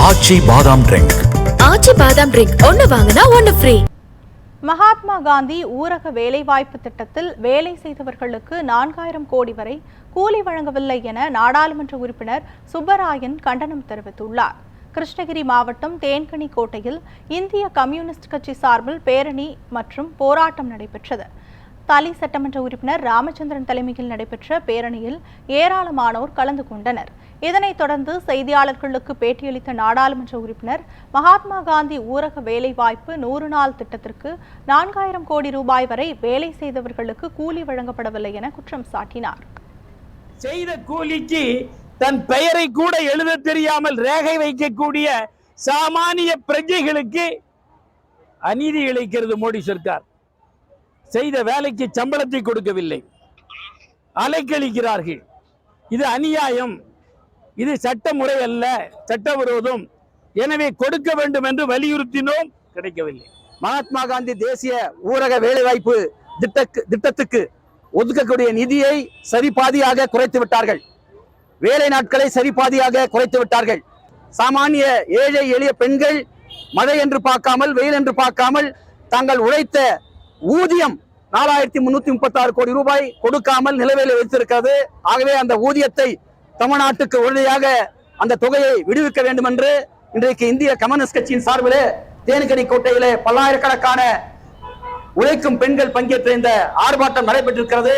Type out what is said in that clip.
ஆச்சி பாதாம் ட்ரிங்க். ஆச்சி பாதாம் ட்ரிங்க் ஒன்னு வாங்கினா ஒன்னு ஃப்ரீ. மகாத்மா காந்தி ஊரக வேலைவாய்ப்பு திட்டத்தில் வேலை செய்தவர்களுக்கு 4000 கோடி வரை கூலி வழங்கவில்லை என நாடாளுமன்ற உறுப்பினர் சுப்பராயன் கண்டனம் தெரிவித்துள்ளார். கிருஷ்ணகிரி மாவட்டம் தேன்கனி கோட்டையில் இந்திய கம்யூனிஸ்ட் கட்சி சார்பில் பேரணி மற்றும் போராட்டம் நடைபெற்றது. தளி சட்டமன்ற உறுப்பினர் ராமச்சந்திரன் தலைமையில் நடைபெற்ற பேரணியில் ஏராளமானோர் கலந்து கொண்டனர். இதனைத் தொடர்ந்து செய்தியாளர்களுக்கு பேட்டியளித்த நாடாளுமன்ற உறுப்பினர் மகாத்மா காந்தி ஊரக வேலைவாய்ப்பு 100 நாள் திட்டத்திற்கு 4000 கோடி ரூபாய் வரை வேலை செய்தவர்களுக்கு கூலி வழங்கப்படவில்லை என குற்றம் சாட்டினார். செய்த கூலிக்கு தன் பெயரை கூட எழுத தெரியாமல் ரேகை வைக்கக்கூடிய சாமானிய பிரஜைகளுக்கு அநீதி இழைக்கிறது மோடி சர்க்கார். செய்த வேலைக்கு சம்பளத்தை கொடுக்கவில்லை, அலைக்கழிக்கிறார்கள். இது அநியாயம், இது சட்டமுறை அல்ல, சட்டவிரோதம். எனவே கொடுக்க வேண்டும் என்று வலியுறுத்தினோம், கிடைக்கவில்லை. மகாத்மா காந்தி தேசிய ஊரக வேலைவாய்ப்பு திட்டத்துக்கு ஒதுக்கக்கூடிய நிதியை சரிபாதியாக குறைத்து விட்டார்கள். வேலை நாட்களை சரிபாதியாக குறைத்து விட்டார்கள். சாமானிய ஏழை எளிய பெண்கள் மழை என்று பார்க்காமல் வெயில் என்று பார்க்காமல் தாங்கள் உழைத்த ஊதியம் 4336 கோடி ரூபாய் கொடுக்காமல் நிலுவையில் வைத்திருக்கிறது. ஆகவே அந்த ஊதியத்தை தமிழ்நாட்டுக்கு உடனடியாக அந்த தொகையை விடுவிக்க வேண்டும் என்று இன்றைக்கு இந்திய கம்யூனிஸ்ட் கட்சியின் சார்பிலே தேன்கனி கோட்டையிலே பல்லாயிரக்கணக்கான உழைக்கும் பெண்கள் பங்கேற்ற இந்த ஆர்ப்பாட்டம் நடைபெற்றிருக்கிறது.